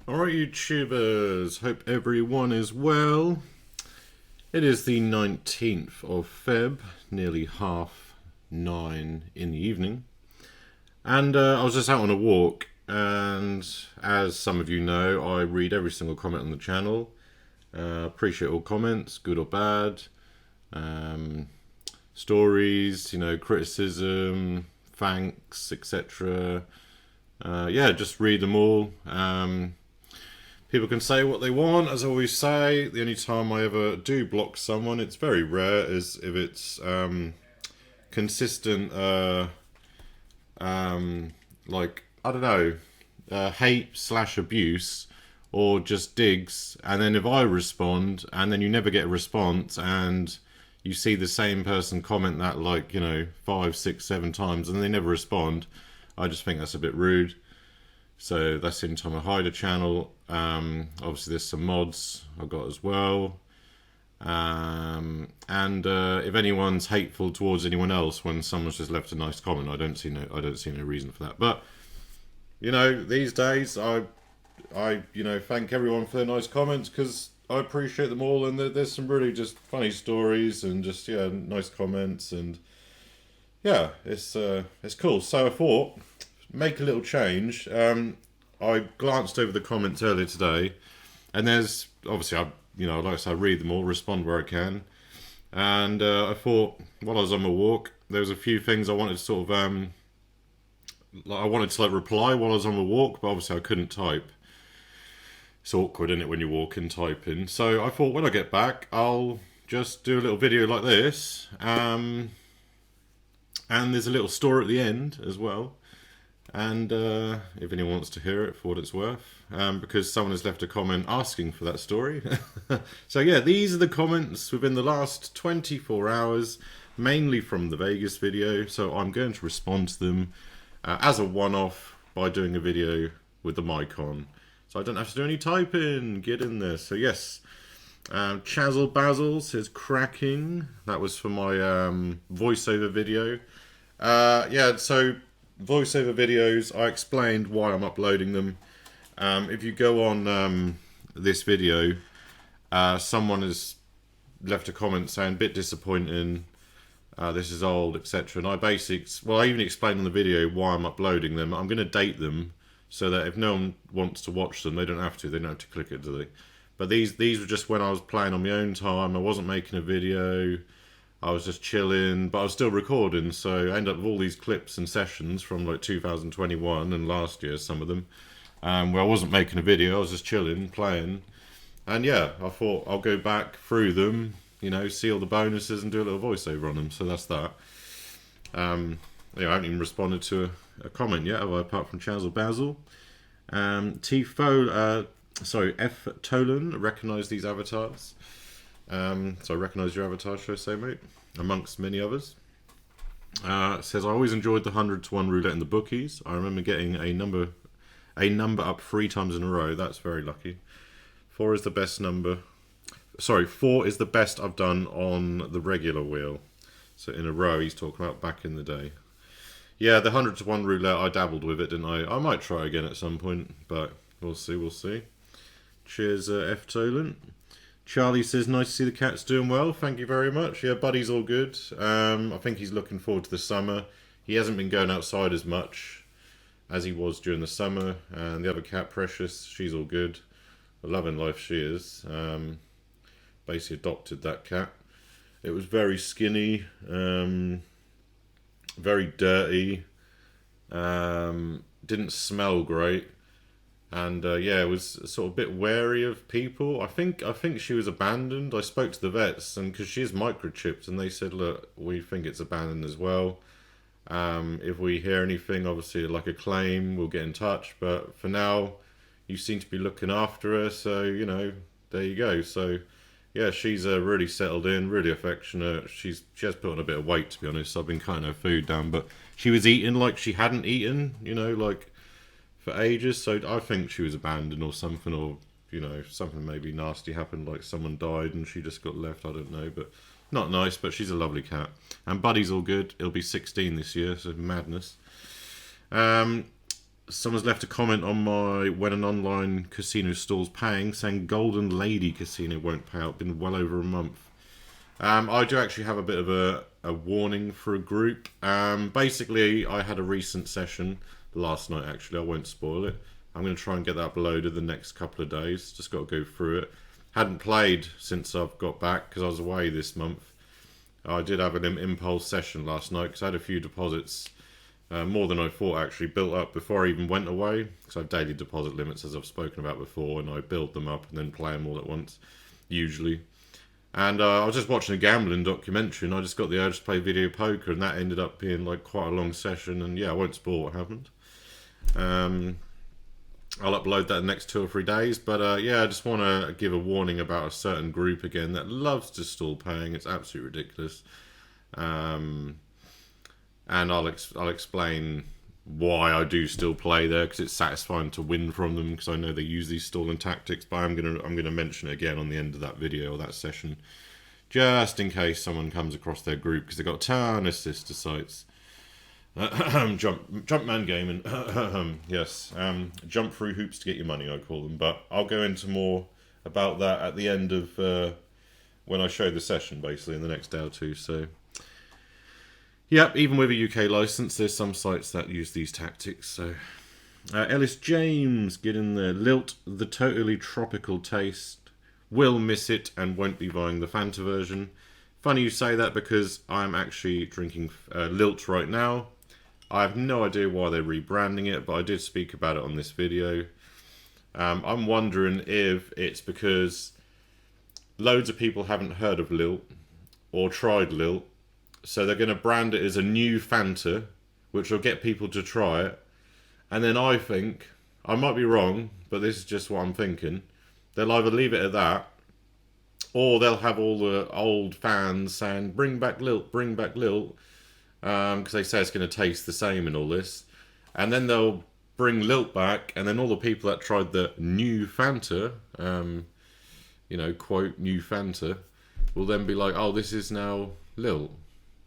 Alright, YouTubers, hope everyone is well. It is the 19th of Feb, nearly 9:30 in the evening. And I was just out on a walk, and as some of you know, I read every single comment on the channel. Appreciate all comments, good or bad. Um, Stories, criticism, thanks, etc. Yeah, just read them all. People can say what they want, as I always say. The only time I ever do block someone, it's very rare, is if it's consistent, I don't know, hate/abuse, or just digs. And then if I respond, and then you never get a response, and you see the same person comment that, five, six, seven times, and they never respond, I just think that's a bit rude. So that's the only time I hide a channel. Obviously, there's some mods I've got as well. And if anyone's hateful towards anyone else when someone's just left a nice comment, I don't see no reason for that. But these days I thank everyone for their nice comments, because I appreciate them all, and there's some really just funny stories and just nice comments, and it's cool. So I thought, make a little change. I glanced over the comments earlier today, and there's obviously like I said, I read them all, respond where I can, and I thought, while I was on my walk, there was a few things I wanted to sort of I wanted to reply while I was on my walk, but obviously I couldn't type. It's awkward, isn't it, when you're walking typing? So I thought, when I get back, I'll just do a little video like this, and there's a little story at the end as well. And if anyone wants to hear it, for what it's worth, because someone has left a comment asking for that story. So yeah, these are the comments within the last 24 hours, mainly from the Vegas video. So I'm going to respond to them as a one-off by doing a video with the mic on. So I don't have to do any typing. Get in there. So yes, Chazzle Basil says cracking. That was for my voiceover video. So voiceover videos, I explained why I'm uploading them. If you go on this video, someone has left a comment saying, bit disappointing, this is old, etc. And I even explained on the video why I'm uploading them. I'm going to date them so that if no one wants to watch them, they don't have to click it, do they? But these were just when I was playing on my own time. I wasn't making a video. I was just chilling, but I was still recording, so I ended up with all these clips and sessions from 2021 and last year, some of them, where I wasn't making a video. I was just chilling, playing, and I thought I'll go back through them, see all the bonuses and do a little voiceover on them. So that's that. I haven't even responded to a comment yet, have I, apart from Chazzle Basil. F Tolan recognise these avatars. So I recognise your avatar, should I say, mate, amongst many others. Says, I always enjoyed the 100-to-1 roulette in the bookies. I remember getting a number up 3 times in a row. That's very lucky. 4 is the best I've done on the regular wheel. So in a row, he's talking about back in the day. Yeah, the 100-to-1 roulette, I dabbled with it, didn't I? I might try again at some point, but we'll see. Cheers, F. Tolan. Charlie says, nice to see the cat's doing well. Thank you very much. Yeah, Buddy's all good. I think he's looking forward to the summer. He hasn't been going outside as much as he was during the summer. And the other cat, Precious, she's all good. A loving life she is. Basically adopted that cat. It was very skinny, very dirty, didn't smell great. And it was sort of a bit wary of people. I think she was abandoned. I spoke to the vets, and because she is microchipped, and they said, look, we think it's abandoned as well. If we hear anything, obviously like a claim, we'll get in touch. But for now, you seem to be looking after her, so there you go. So yeah, she's really settled in, really affectionate. She has put on a bit of weight, to be honest. So I've been cutting her food down, but she was eating like she hadn't eaten, for ages. So I think she was abandoned or something, or something maybe nasty happened, like someone died and she just got left. I don't know, but not nice. But she's a lovely cat, and Buddy's all good. He'll be 16 this year, so madness. someone's left a comment on my when an online casino stalls paying, saying Golden Lady Casino won't pay out. Been well over a month. I do actually have a bit of a warning for a group. Basically, I had a recent session last night, actually. I won't spoil it. I'm going to try and get that uploaded the next couple of days. Just got to go through it. Hadn't played since I've got back because I was away this month. I did have an impulse session last night because I had a few deposits, more than I thought actually, built up before I even went away. Because I have daily deposit limits, as I've spoken about before, and I build them up and then play them all at once, usually. And I was just watching a gambling documentary, and I just got the urge to play video poker, and that ended up being like quite a long session. And yeah, I won't spoil what happened. I'll upload that in the next 2 or 3 days. But yeah, I just want to give a warning about a certain group again that loves to stall paying. It's absolutely ridiculous. And I'll explain why I do still play there, because it's satisfying to win from them, because I know they use these stalling tactics. But I'm gonna mention it again on the end of that video or that session, just in case someone comes across their group, because they've got a ton of sister sites. Jumpman Gaming, yes, jump through hoops to get your money, I call them. But I'll go into more about that at the end of when I show the session, basically in the next day or two. So, yep, even with a UK license, there's some sites that use these tactics. So, Ellis James, get in there. Lilt, the totally tropical taste. Will miss it and won't be buying the Fanta version. Funny you say that, because I'm actually drinking Lilt right now. I have no idea why they're rebranding it, but I did speak about it on this video. I'm wondering if it's because loads of people haven't heard of Lilt or tried Lilt, so they're going to brand it as a new Fanta, which will get people to try it. And then I think, I might be wrong, but this is just what I'm thinking, they'll either leave it at that, or they'll have all the old fans saying, bring back Lilt, because they say it's going to taste the same and all this. And then they'll bring Lilt back, and then all the people that tried the new Fanta, quote, new Fanta, will then be like, oh, this is now Lilt.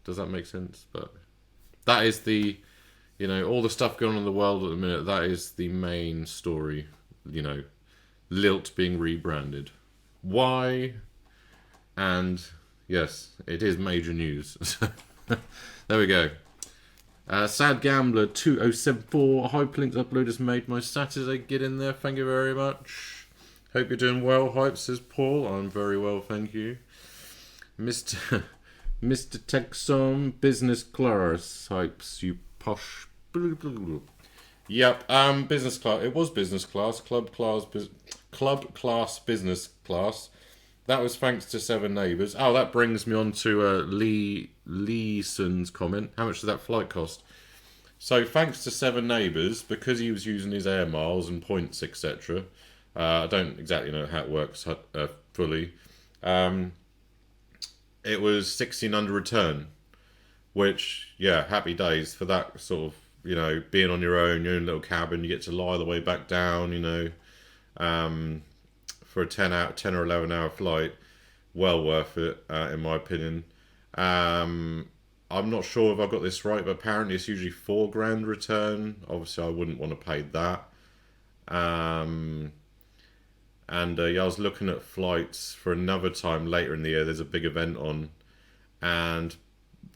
Does that make sense? But that is the, all the stuff going on in the world at the minute, that is the main story, Lilt being rebranded. Why? And yes, it is major news. There we go. Sad Gambler 2074. Hyperlinks upload has made my Saturday. Get in there. Thank you very much. Hope you're doing well, Hype, says Paul. I'm very well, thank you. Mr. Texom Business Class Hypes, you posh. Yep, business class. It was business class. Club class business class. That was thanks to Seven Neighbours. Oh, that brings me on to Leeson's comment. How much does that flight cost? So, thanks to Seven Neighbours, because he was using his air miles and points, etc. I don't exactly know how it works fully. It was 1,600 return, which, yeah, happy days for that sort of, being on your own little cabin. You get to lie the way back down, for a 10 or 11 hour flight. Well worth it, in my opinion. I'm not sure if I got this right, but apparently it's usually £4,000 return. Obviously, I wouldn't want to pay that. I was looking at flights for another time later in the year. There's a big event on, and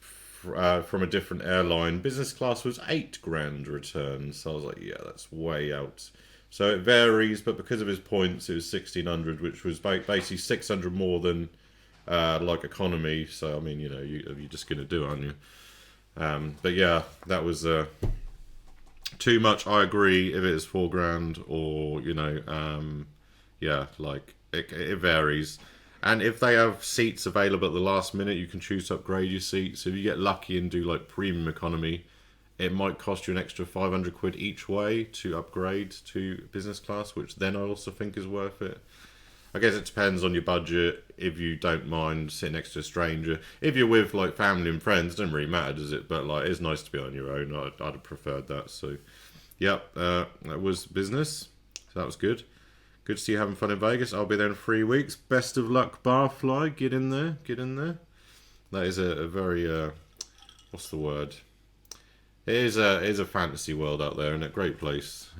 from a different airline, business class was £8,000 return. So I was like, yeah, that's way out. So it varies, but because of his points, it was 1,600, which was basically 600 more than like economy. So I mean, you're just gonna do it, aren't you? But yeah, that was too much. I agree. If it is £4,000, or yeah, like it varies. And if they have seats available at the last minute, you can choose to upgrade your seats. If you get lucky and do like premium economy, it might cost you an extra £500 each way to upgrade to business class, which then I also think is worth it. I guess it depends on your budget. If you don't mind sitting next to a stranger, if you're with like family and friends, it doesn't really matter, does it? But like, it's nice to be on your own. I'd have preferred that. So, yep, that was business. So that was good. Good to see you having fun in Vegas. I'll be there in 3 weeks. Best of luck, Barfly. Get in there. That is a very what's the word? it is a fantasy world out there, and a great place.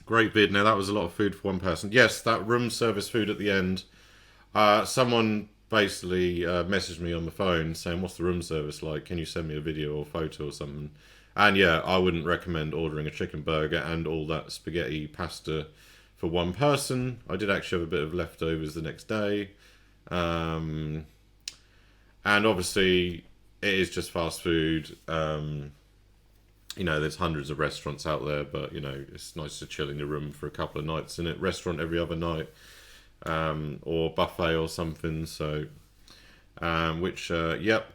Great vid. Now that was a lot of food for one person. Yes, that room service food at the end. Someone basically messaged me on the phone saying, "What's the room service like? Can you send me a video or photo or something?" And yeah, I wouldn't recommend ordering a chicken burger and all that spaghetti pasta for one person. I did actually have a bit of leftovers the next day. Um, and obviously, it is just fast food. There's hundreds of restaurants out there, but, it's nice to chill in your room for a couple of nights in it. Restaurant every other night, or buffet or something. So, which,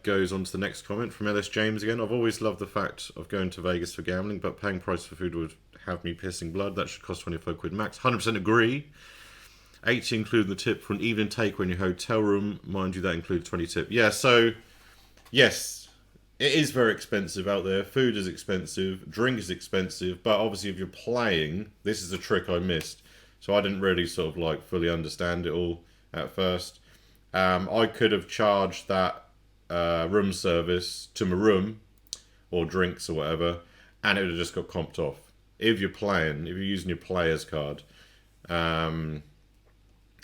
goes on to the next comment from Ellis James again. I've always loved the fact of going to Vegas for gambling, but paying price for food would have me pissing blood. That should cost 25 quid max. 100% agree. 80 including the tip for an evening take when your hotel room. Mind you, that includes 20 tip. Yeah, so, yes, it is very expensive out there. Food is expensive. Drink is expensive. But obviously, if you're playing, this is a trick I missed. So I didn't really sort of fully understand it all at first. I could have charged that room service to my room or drinks or whatever, and it would have just got comped off. If you're playing, if you're using your player's card, I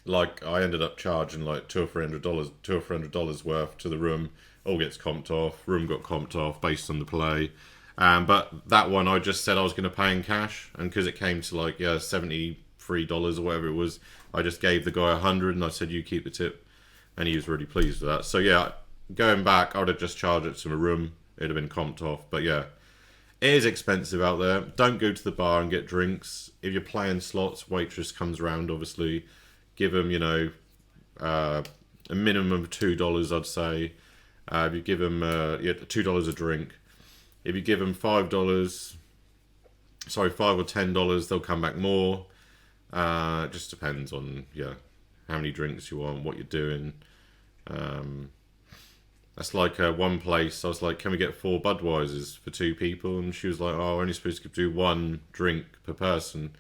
ended up charging $200 worth to the room. All gets comped off. Room got comped off based on the play. But that one, I just said I was going to pay in cash, and because it came to $73 or whatever it was, I just gave the guy $100, and I said, "You keep the tip," and he was really pleased with that. So yeah, going back, I would have just charged it to my room. It'd have been comped off. But yeah, it is expensive out there. Don't go to the bar and get drinks. If you're playing slots, waitress comes around, obviously. Give them, a minimum of $2, I'd say. If you give them $2 a drink. If you give them $5 or $10, they'll come back more. It just depends on how many drinks you want, what you're doing. That's like one place. I was like, "Can we get 4 Budweisers for 2 people?" And she was like, "Oh, we're only supposed to do 1 drink per person."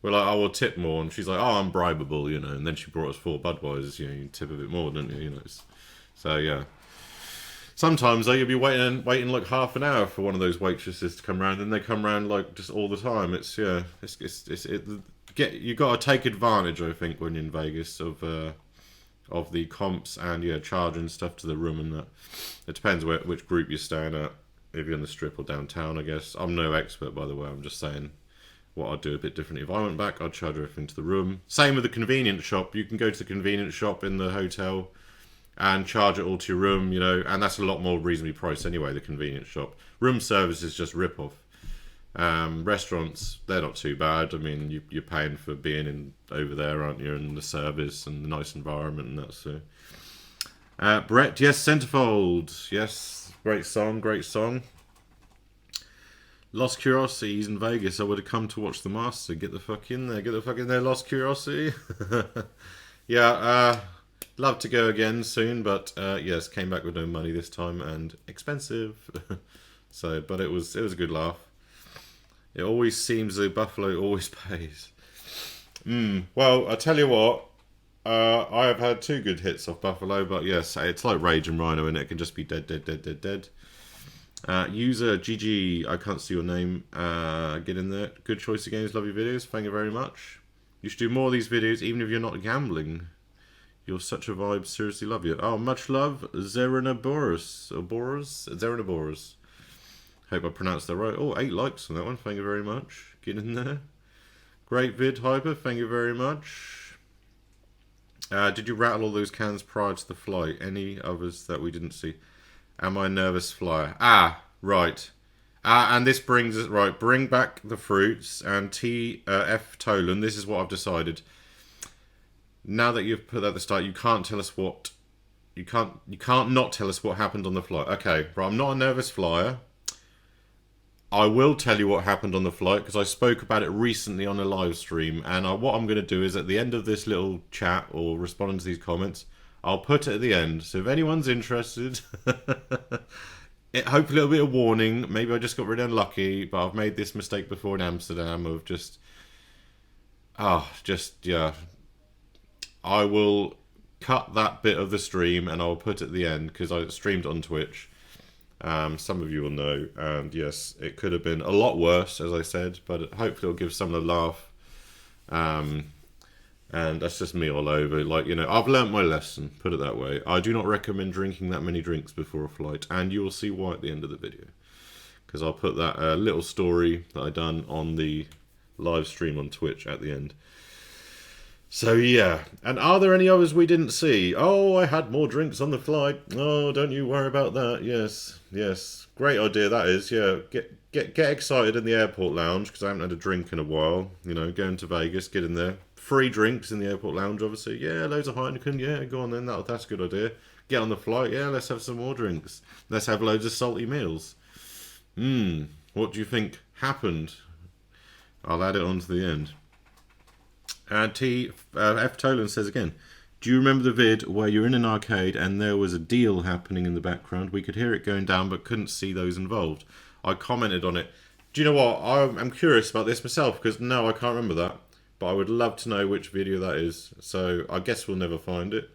We're like, "Oh, we'll tip more." And she's like, "Oh, I'm bribable, And then she brought us 4 Budweisers. You tip a bit more, don't you? So yeah. Sometimes though, you'll be waiting like half an hour for one of those waitresses to come round, and they come round just all the time. You got to take advantage, I think, when you're in Vegas of the comps and charging stuff to the room and that. It depends which group you're staying at. If you're on the Strip or downtown, I guess. I'm no expert, by the way. I'm just saying what I'd do a bit differently. If I went back, I'd charge everything to the room. Same with the convenience shop. You can go to the convenience shop in the hotel and charge it all to your room, and that's a lot more reasonably priced anyway, the convenience shop. Room service is just rip-off. Restaurants, they're not too bad. I mean, you're paying for being over there, aren't you, and the service and the nice environment and that, so. Brett, yes, Centerfold. Yes, great song. Lost Curiosity, in Vegas. I would have come to watch the Master. Get the fuck in there, Lost Curiosity. Yeah, love to go again soon, but yes, came back with no money this time and expensive. But it was a good laugh. It always seems that Buffalo always pays. Well, I tell you what, I have had 2 good hits off Buffalo, but yes, it's like Rage and Rhino, and it can just be dead. User GG, I can't see your name. Get in there. Good choice of games. Love your videos. Thank you very much. You should do more of these videos, even if you're not gambling. You're such a vibe. Seriously, love you. Oh, much love, Zerinaboros. Zerinaboros. Hope I pronounced that right. Oh, 8 likes on that one. Thank you very much. Get in there. Great vid, Hyper. Thank you very much. Did you rattle all those cans prior to the flight? Any others that we didn't see? Am I a nervous flyer? Right. And this brings us... Right, bring back the fruits and F. Tolan. This is what I've decided. Now that you've put that at the start, you can't tell us what... You can't not tell us what happened on the flight. Okay, right, I'm not a nervous flyer. I will tell you what happened on the flight because I spoke about it recently on a live stream. And what I'm going to do is at the end of this little chat or responding to these comments, I'll put it at the end. So if anyone's interested, hopefully it'll be a warning. Maybe I just got really unlucky, but I've made this mistake before in Amsterdam of I will cut that bit of the stream and I'll put it at the end because I streamed it on Twitch. Some of you will know, and yes, it could have been a lot worse, as I said, but hopefully it'll give someone a laugh. And that's just me all over. Like, you know, I've learnt my lesson, put it that way. I do not recommend drinking that many drinks before a flight, and you will see why at the end of the video. Because I'll put that little story that I done on the live stream on Twitch at the end. So yeah, and are there any others we didn't see? Oh, I had more drinks on the flight. Oh, don't you worry about that. Yes, yes, great idea that is. Yeah, get excited in the airport lounge because I haven't had a drink in a while. You know, going to Vegas, get in there. Free drinks in the airport lounge, obviously. Yeah, loads of Heineken. Yeah, go on then. That's a good idea. Get on the flight. Yeah, let's have some more drinks. Let's have loads of salty meals. What do you think happened? I'll add it on to the end. And F. Tolan says again, do you remember the vid where you're in an arcade and there was a deal happening in the background? We could hear it going down but couldn't see those involved. I commented on it. Do you know what? I'm curious about this myself because no, I can't remember that. But I would love to know which video that is. So I guess we'll never find it.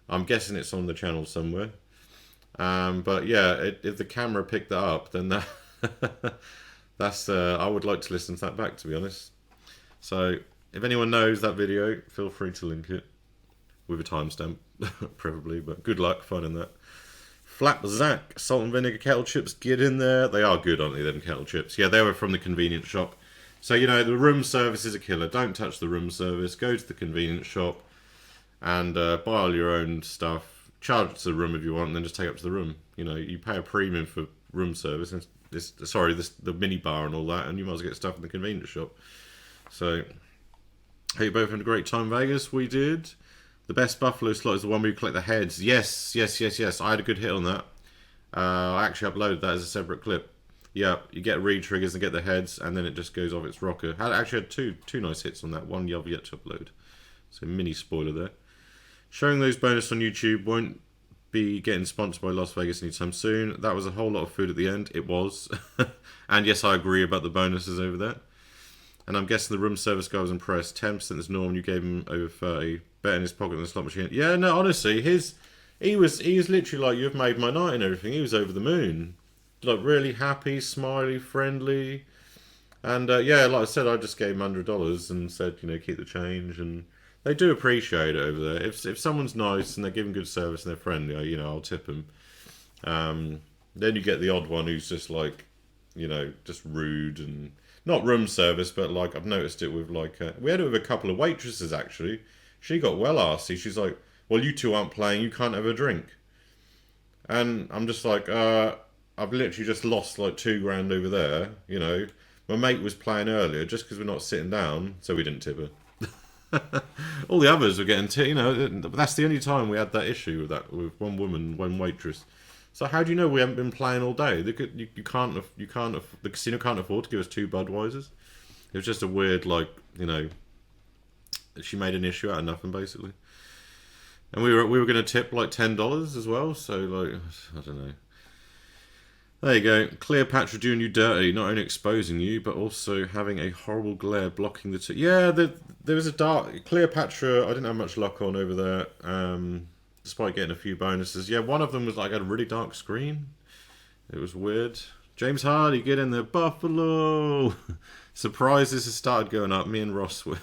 I'm guessing it's on the channel somewhere. But yeah, if the camera picked that up, then that's I would like to listen to that back, to be honest. So if anyone knows that video, feel free to link it with a timestamp, preferably. But good luck finding that. Flap Zack, salt and vinegar kettle chips, get in there. They are good, aren't they? Them kettle chips. Yeah, they were from the convenience shop. So you know the room service is a killer. Don't touch the room service. Go to the convenience shop and buy all your own stuff. Charge it to the room if you want, and then just take it up to the room. You know, you pay a premium for room service and the mini bar and all that, and you might as well get stuff in the convenience shop. So, hope you both had a great time in Vegas. We did. The best Buffalo slot is the one where you collect the heads. Yes. I had a good hit on that. I actually uploaded that as a separate clip. Yeah, you get reed triggers and get the heads, and then it just goes off its rocker. I actually had two nice hits on that. One you've yet to upload. So, mini spoiler there. Showing those bonus on YouTube won't be getting sponsored by Las Vegas anytime soon. That was a whole lot of food at the end. It was. And yes, I agree about the bonuses over there. And I'm guessing the room service guy was impressed. 10% is normal. You gave him over 30. Bet in his pocket in the slot machine. Yeah, no, honestly, he was literally like, you've made my night and everything. He was over the moon. Like, really happy, smiley, friendly. And, yeah, like I said, I just gave him $100 and said, you know, keep the change. And they do appreciate it over there. If someone's nice and they're giving good service and they're friendly, you know, I'll tip them. Then you get the odd one who's just like, you know, just rude and not room service, but like I've noticed it with like we had it with a couple of waitresses actually. She got well arsey. She's like, "Well, you two aren't playing. You can't have a drink." And I'm just like, I've literally just lost like $2,000 over there. You know, my mate was playing earlier just because we're not sitting down, so we didn't tip her. All the others were getting you know, that's the only time we had that issue with one woman, one waitress. So how do you know we haven't been playing all day? The casino can't afford to give us 2 Budweisers. It was just a weird, like, you know, she made an issue out of nothing basically. And we were going to tip like $10 as well. So like, I don't know. There you go. Cleopatra doing you dirty, not only exposing you, but also having a horrible glare blocking the... Yeah, there was a dark... Cleopatra, I didn't have much luck on over there, despite getting a few bonuses. Yeah, one of them was like, had a really dark screen. It was weird. James Hardy, get in there. Buffalo! Surprises have started going up. Me and Ross were...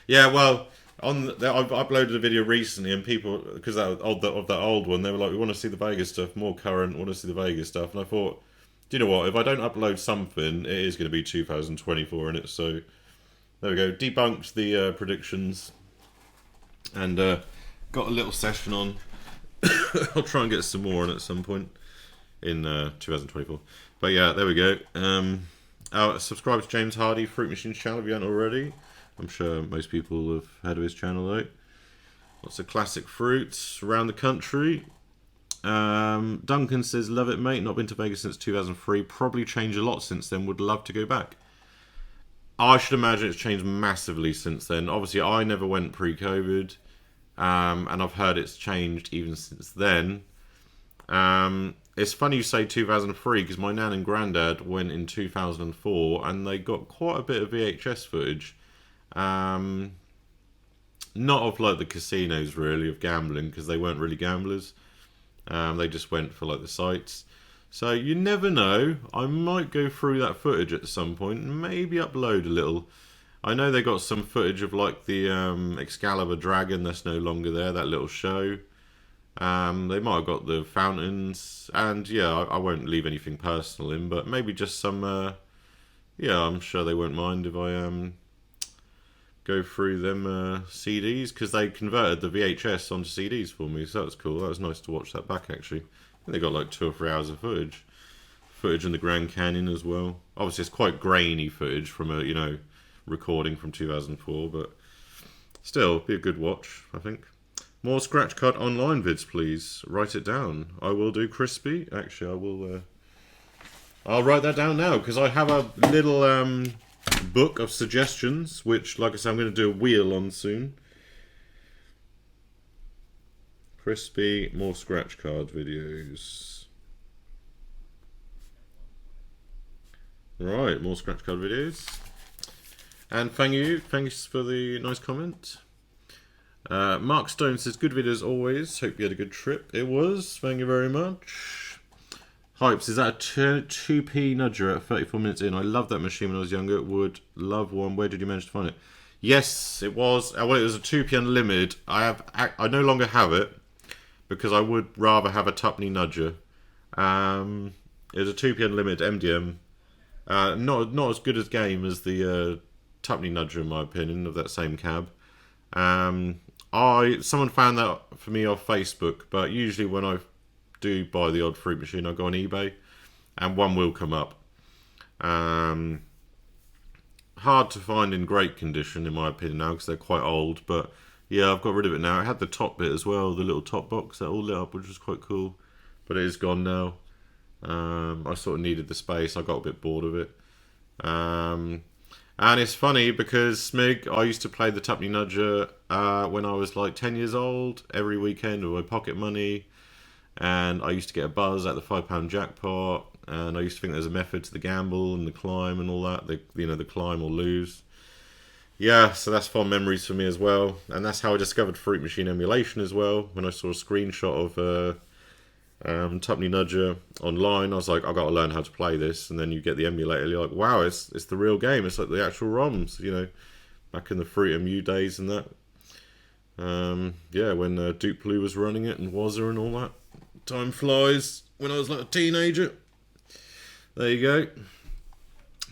Yeah, well... I've uploaded a video recently, and people, because of that old one, they were like, "We want to see the Vegas stuff, more current. Want to see the Vegas stuff." And I thought, do you know what? If I don't upload something, it is going to be 2024 in it. So there we go. Debunked the predictions, and got a little session on. I'll try and get some more on at some point in 2024. But yeah, there we go. Subscribe to James Hardy Fruit Machines channel if you haven't already. I'm sure most people have heard of his channel though. Lots of classic fruits around the country. Duncan says, love it mate, not been to Vegas since 2003. Probably changed a lot since then, would love to go back. I should imagine it's changed massively since then. Obviously I never went pre-COVID, and I've heard it's changed even since then. It's funny you say 2003 because my nan and granddad went in 2004 and they got quite a bit of VHS footage. Not of like the casinos really, of gambling, because they weren't really gamblers. They just went for like the sights. So you never know. I might go through that footage at some point and maybe upload a little. I know they got some footage of like the Excalibur dragon that's no longer there, that little show. They might have got the fountains, and yeah, I won't leave anything personal in, but maybe just some. Yeah, I'm sure they won't mind if I go through them CDs, because they converted the VHS onto CDs for me, so that was cool. That was nice to watch that back actually. I think they got like 2 or 3 hours of footage in the Grand Canyon as well. Obviously, it's quite grainy footage from a recording from 2004, but still be a good watch, I think. More Scratch Card Online vids, please. Write it down. I will do, Crispy. Actually, I will. I'll write that down now, because I have a little book of suggestions, which, like I said, I'm going to do a wheel on soon. Crispy, more Scratch Card videos. Right, more Scratch Card videos. And thanks for the nice comment. Mark Stone says, good video as always. Hope you had a good trip. It was. Thank you very much. Hypes, is that a 2p nudger at 34 minutes in? I loved that machine when I was younger. Would love one. Where did you manage to find it? Yes, it was. Well, it was a 2p unlimited. I no longer have it because I would rather have a Tupney nudger. It was a 2p unlimited MDM. Not as good as game as the Tupney nudger, in my opinion, of that same cab. Someone found that for me off Facebook, but usually when I do buy the odd fruit machine, I go on eBay, and one will come up. Hard to find in great condition, in my opinion, now, because they're quite old. But yeah, I've got rid of it now. It had the top bit as well, the little top box that all lit up, which was quite cool. But it is gone now. I sort of needed the space. I got a bit bored of it. And it's funny because Smig, I used to play the Tupney Nudger when I was like 10 years old, every weekend with my pocket money. And I used to get a buzz at the £5 jackpot. And I used to think there's a method to the gamble and the climb and all that. The climb or lose. Yeah, so that's fond memories for me as well. And that's how I discovered Fruit Machine emulation as well. When I saw a screenshot of Tupney Nudger online, I was like, I've got to learn how to play this. And then you get the emulator, you're like, wow, it's the real game. It's like the actual ROMs, back in the Fruit MU days and that. Yeah, when Duplo was running it and Wazza and all that. Time flies. When I was like a teenager. There you go.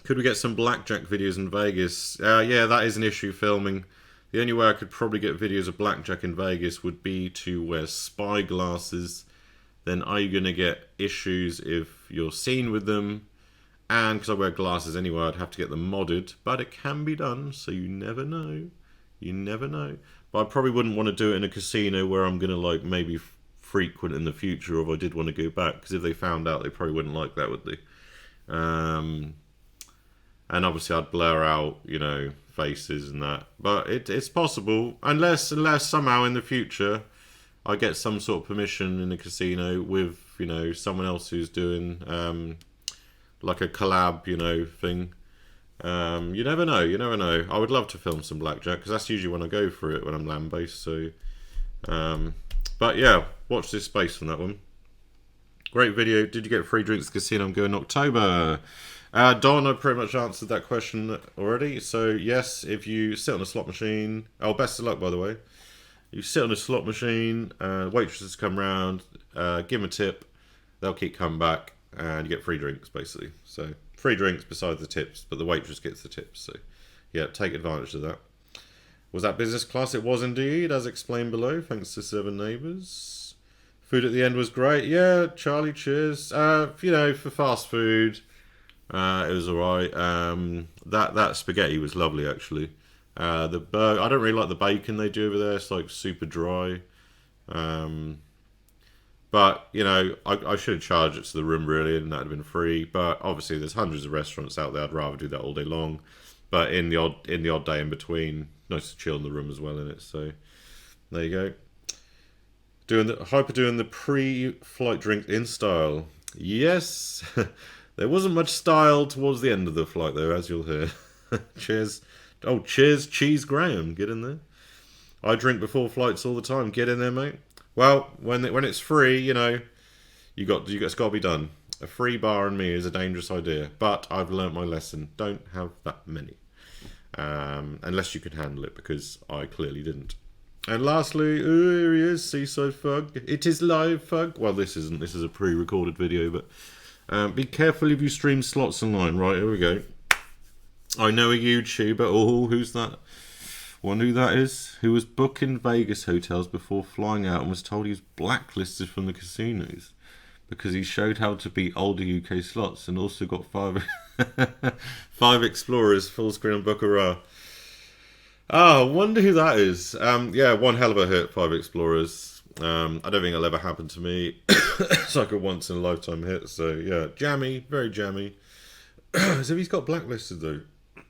Could we get some blackjack videos in Vegas? Yeah, that is an issue filming. The only way I could probably get videos of blackjack in Vegas would be to wear spy glasses. Then are you going to get issues if you're seen with them? And because I wear glasses anyway, I'd have to get them modded. But it can be done, so you never know. You never know. But I probably wouldn't want to do it in a casino where I'm going to maybe frequent in the future, or if I did want to go back. Because if they found out, they probably wouldn't like that, would they? And obviously I'd blur out, faces and that. But it's possible. Unless somehow in the future I get some sort of permission in the casino with, someone else who's doing like a collab, thing. You never know. You never know. I would love to film some blackjack because that's usually when I go for it when I'm land-based. So, but yeah, watch this space on that one. Great video. Did you get free drinks at the casino? I'm going October. Don, I pretty much answered that question already. So yes, if you sit on a slot machine, best of luck by the way. You sit on a slot machine, waitresses come round, give them a tip, they'll keep coming back, and you get free drinks basically. So free drinks besides the tips, but the waitress gets the tips. So yeah, take advantage of that. Was that business class? It was indeed, as explained below. Thanks to Seven Neighbours. Food at the end was great. Yeah, Charlie, cheers. For fast food, it was alright. That spaghetti was lovely actually. The burger, I don't really like the bacon they do over there. It's like super dry. But I should have charged it to the room really, and that'd have been free. But obviously, there's hundreds of restaurants out there. I'd rather do that all day long. But in the odd day in between, nice to chill in the room as well in it. So there you go. Doing the pre-flight drink in style. Yes, there wasn't much style towards the end of the flight though, as you'll hear. Cheers. Oh, cheers, Cheese Graham. Get in there. I drink before flights all the time. Get in there, mate. Well, when it's free, it's got to be done. A free bar and me is a dangerous idea, but I've learnt my lesson. Don't have that many. Unless you can handle it, because I clearly didn't. And lastly, here he is, Seaside Fug. It is live, Fug. Well, this isn't. This is a pre-recorded video, but be careful if you stream slots online. Right, here we go. I know a YouTuber. Oh, who's that? Wonder who that is? Who was booking Vegas hotels before flying out and was told he was blacklisted from the casinos because he showed how to beat older UK slots and also got five explorers full screen on Baccarat. Oh, wonder who that is. Yeah, one hell of a hit, 5 explorers. I don't think it'll ever happen to me. It's like a once in a lifetime hit. So yeah, jammy, very jammy. As if he's got blacklisted though.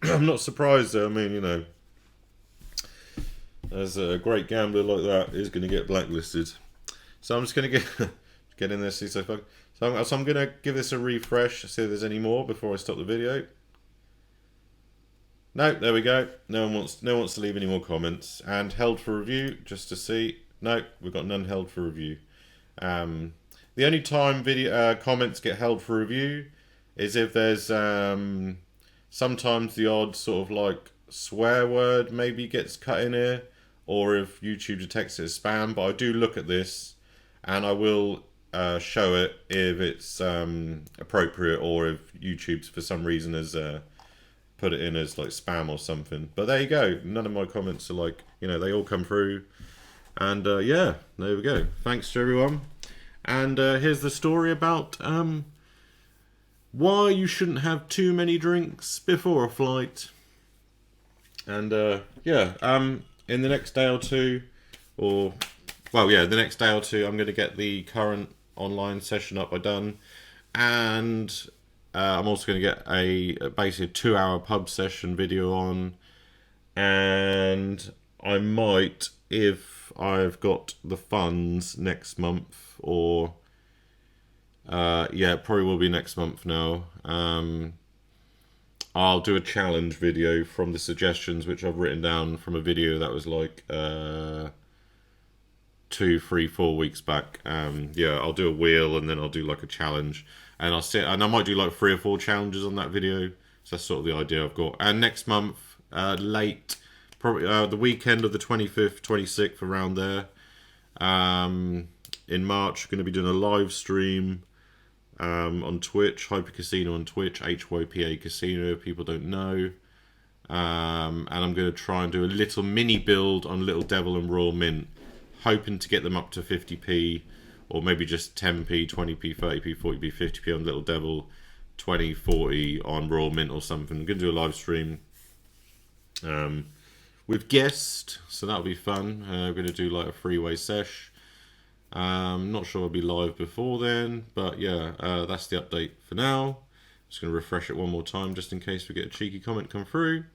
I'm not surprised though. I mean, you know, as a great gambler like that is going to get blacklisted. So I'm just going to get in there. See, so I'm going to give this a refresh. See if there's any more before I stop the video. No, there we go. No one wants to leave any more comments. And held for review, just to see. No, we've got none held for review. The only time video comments get held for review is if there's sometimes the odd sort of like swear word maybe gets cut in here, or if YouTube detects it as spam. But I do look at this, and I will show it if it's appropriate, or if YouTube's for some reason has put it in as like spam or something. But there you go. None of my comments are like, you know, they all come through. And yeah, there we go. Thanks to everyone. And here's the story about why you shouldn't have too many drinks before a flight. And yeah, in the next day or two, the next day or two, I'm going to get the current online session up by done. And I'm also going to get basically a 2-hour pub session video on. And I might, if I've got the funds next month, or yeah, it probably will be next month now. I'll do a challenge video from the suggestions which I've written down from a video that was like 2, 3, 4 weeks back. Yeah, I'll do a wheel and then I'll do like a challenge, and I might do like 3 or 4 challenges on that video. So that's sort of the idea I've got. And next month, late, probably the weekend of the 25th, 26th, around there, in March, going to be doing a live stream on Twitch, Hyper Casino on Twitch, HYPA Casino, if people don't know. And I'm going to try and do a little mini build on Little Devil and Royal Mint, hoping to get them up to 50p, or maybe just 10p, 20p, 30p, 40p, 50p on Little Devil, 20, 40 on Royal Mint or something. I'm going to do a live stream with guests, so that'll be fun. We're going to do like a freeway sesh. Not sure I'll be live before then, but yeah, that's the update for now. Just going to refresh it one more time just in case we get a cheeky comment come through.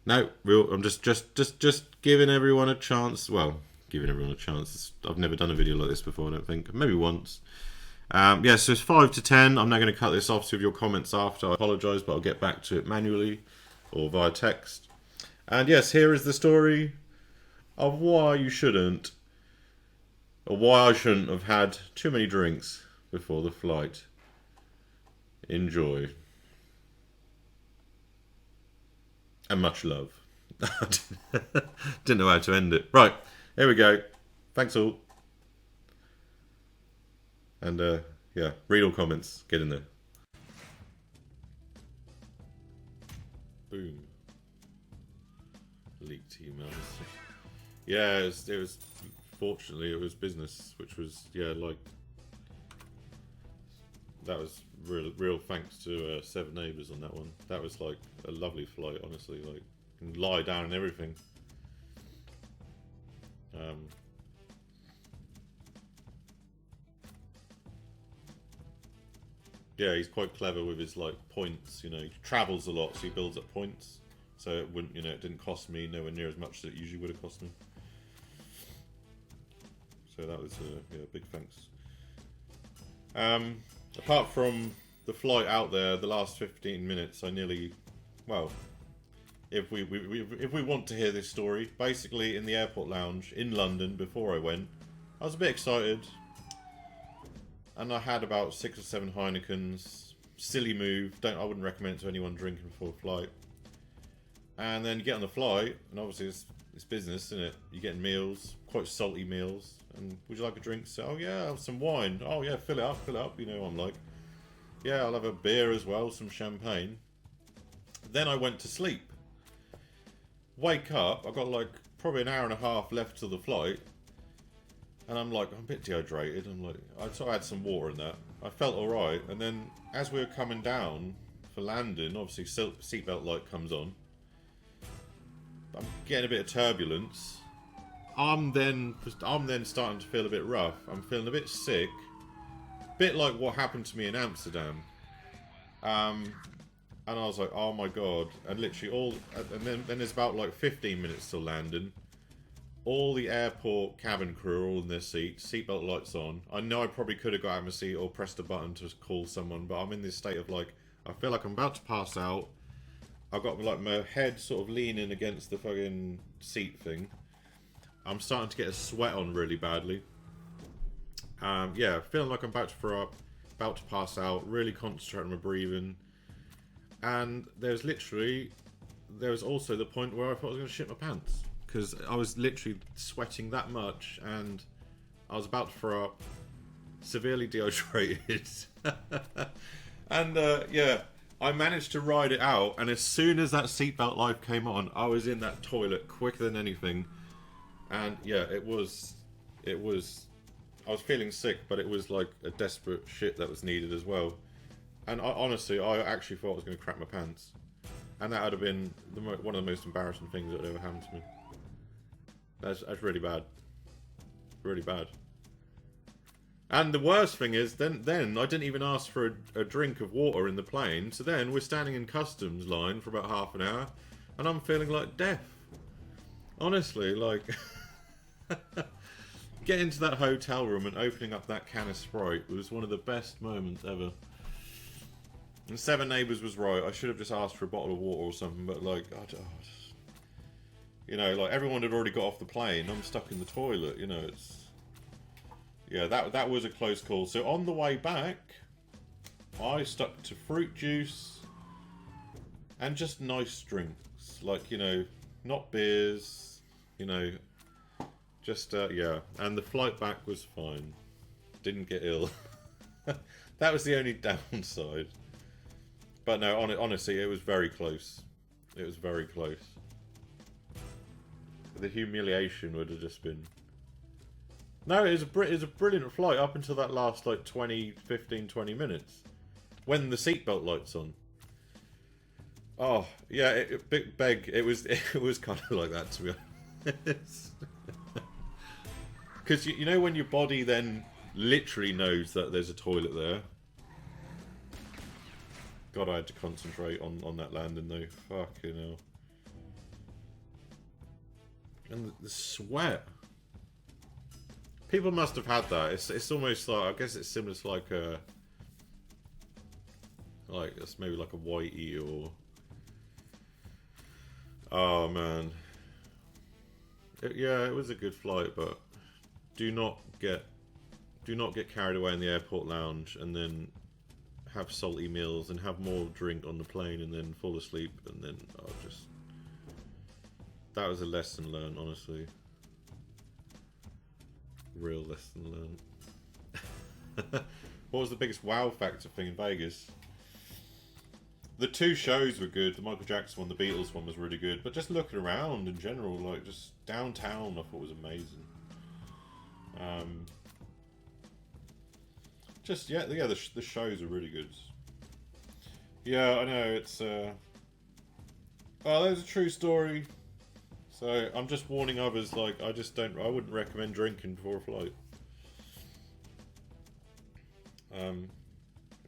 No, I'm just giving everyone a chance. Well, giving everyone a chance. I've never done a video like this before, I don't think. Maybe once. Yeah, so it's 5 to 10. I'm now going to cut this off with your comments after. I apologise, but I'll get back to it manually or via text. And yes, here is the story of why you shouldn't, or why I shouldn't have had too many drinks before the flight. Enjoy. And much love. Didn't know how to end it. Right, here we go. Thanks all. And yeah, read all comments. Get in there. Boom. Leaked emails. Yeah, it was fortunately it was business, which was, yeah, like, that was real thanks to Seven Neighbours on that one. That was like a lovely flight, honestly. Like, you can lie down and everything. Yeah, he's quite clever with his like points. You know, he travels a lot, so he builds up points. So it wouldn't, you know, it didn't cost me nowhere near as much as it usually would have cost me. So that was yeah, big thanks. Apart from the flight out there, the last 15 minutes, I nearly, well, if we want to hear this story, basically in the airport lounge in London before I went, I was a bit excited. and I had about 6 or 7 Heinekens. Silly move. I wouldn't recommend it to anyone drinking before a flight. And then you get on the flight, and obviously it's business, isn't it? You're getting meals, quite salty meals. And would you like a drink? So, oh yeah, I'll have some wine. Oh yeah, fill it up. You know what I'm like. Yeah, I'll have a beer as well, some champagne. Then I went to sleep. Wake up, I've got like probably an hour and a half left to the flight. And I'm like, I'm a bit dehydrated. I'm like, I had some water in that. I felt alright. And then as we were coming down for landing, obviously seatbelt light comes on. I'm getting a bit of turbulence. I'm then starting to feel a bit rough. I'm feeling a bit sick. Bit like what happened to me in Amsterdam. And I was like, oh my god. And literally and then there's about like 15 minutes till landing. All the airport cabin crew are all in their seats, seatbelt lights on. I know I probably could have got out of my seat or pressed a button to call someone, but I'm in this state of like, I feel like I'm about to pass out. I've got like my head sort of leaning against the fucking seat thing. I'm starting to get a sweat on really badly. Yeah, feeling like I'm about to throw up, about to pass out, really concentrating on my breathing. And there was also the point where I thought I was going to shit my pants. Because I was literally sweating that much and I was about to throw up, severely dehydrated. And yeah, I managed to ride it out, and as soon as that seatbelt light came on, I was in that toilet quicker than anything. And yeah, it was, I was feeling sick, but it was like a desperate shit that was needed as well. And honestly, I actually thought I was going to crap my pants. And that would have been one of the most embarrassing things that had ever happened to me. That's really bad. Really bad. And the worst thing is, then I didn't even ask for a drink of water in the plane. So then we're standing in customs line for about half an hour, and I'm feeling like death. Honestly, like getting to that hotel room and opening up that can of Sprite was one of the best moments ever. And Seven Neighbours was right. I should have just asked for a bottle of water or something, but like, you know, like everyone had already got off the plane. I'm stuck in the toilet. You know, it's yeah. That was a close call. So on the way back, I stuck to fruit juice and just nice drinks, like, you know, not beers. You know, just yeah. And the flight back was fine. Didn't get ill. That was the only downside. But no, honestly, it was very close. It was very close. The humiliation would have just been... No, it was a brilliant flight up until that last, like, 15, 20 minutes. When the seatbelt light's on. Oh, yeah, it was kind of like that, to be honest. Because, you know when your body then literally knows that there's a toilet there? God, I had to concentrate on that landing, though. Fucking hell. And the sweat. People must have had that. It's almost like, I guess it's similar to like a... Like, it's maybe like a whitey or... Oh, man. Yeah, it was a good flight, but do not get carried away in the airport lounge and then have salty meals and have more drink on the plane and then fall asleep and then that was a lesson learned, honestly. Real lesson learned. What was the biggest wow factor thing in Vegas? The two shows were good. The Michael Jackson one, the Beatles one was really good. But just looking around in general, like just downtown, I thought was amazing. Just yeah, the shows are really good. Yeah, I know it's. Oh, there's a true story. So I'm just warning others. Like I wouldn't recommend drinking before a flight.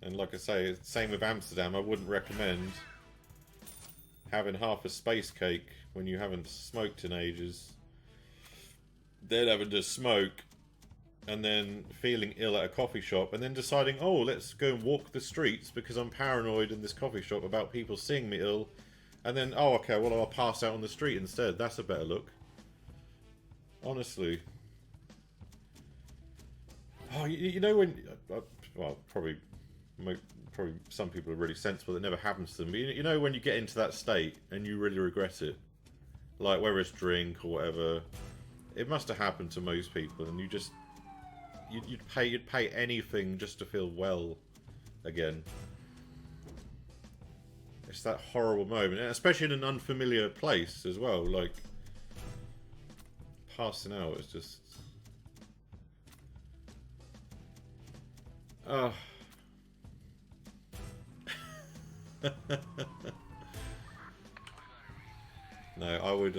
And like I say, same with Amsterdam. I wouldn't recommend having half a space cake when you haven't smoked in ages. Then having to smoke. And then feeling ill at a coffee shop, and then deciding, oh, let's go and walk the streets because I'm paranoid in this coffee shop about people seeing me ill. And then, oh, okay, well, I'll pass out on the street instead. That's a better look. Honestly. Oh, you know when... well, probably some people are really sensible that never happens to them. But you know when you get into that state and you really regret it, like whether it's drink or whatever, it must have happened to most people, and you'd pay anything just to feel well again. It's that horrible moment, and especially in an unfamiliar place as well. Like passing out is just. Oh. No, I would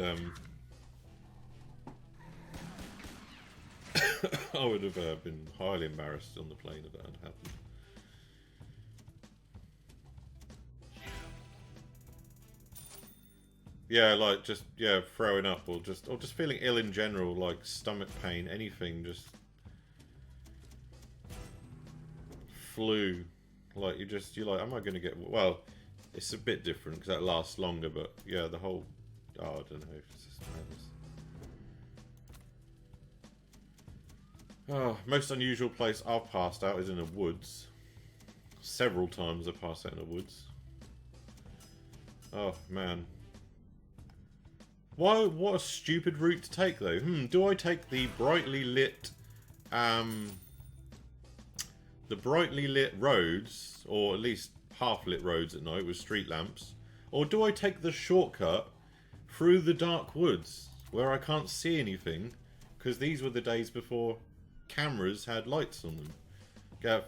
I would have been highly embarrassed on the plane if that had happened. Yeah, like just throwing up or just feeling ill in general, like stomach pain, anything, just flu. Like you're like, am I going to get? Well, it's a bit different because that lasts longer, but yeah, the whole. Oh, I don't know. It's just madness. Oh, most unusual place I've passed out is in the woods. Several times I've passed out in the woods. Oh man. Why? What a stupid route to take, though. Do I take the brightly lit, roads, or at least half-lit roads at night with street lamps, or do I take the shortcut through the dark woods where I can't see anything? Because these were the days before cameras had lights on them,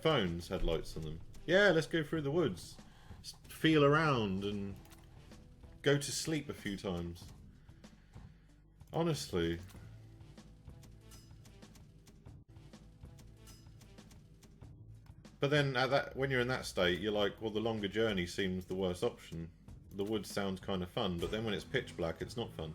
phones had lights on them. Yeah, let's go through the woods, feel around, and go to sleep a few times. Honestly. But then when you're in that state, you're like, well, the longer journey seems the worst option. The woods sounds kind of fun, but then when it's pitch black, it's not fun.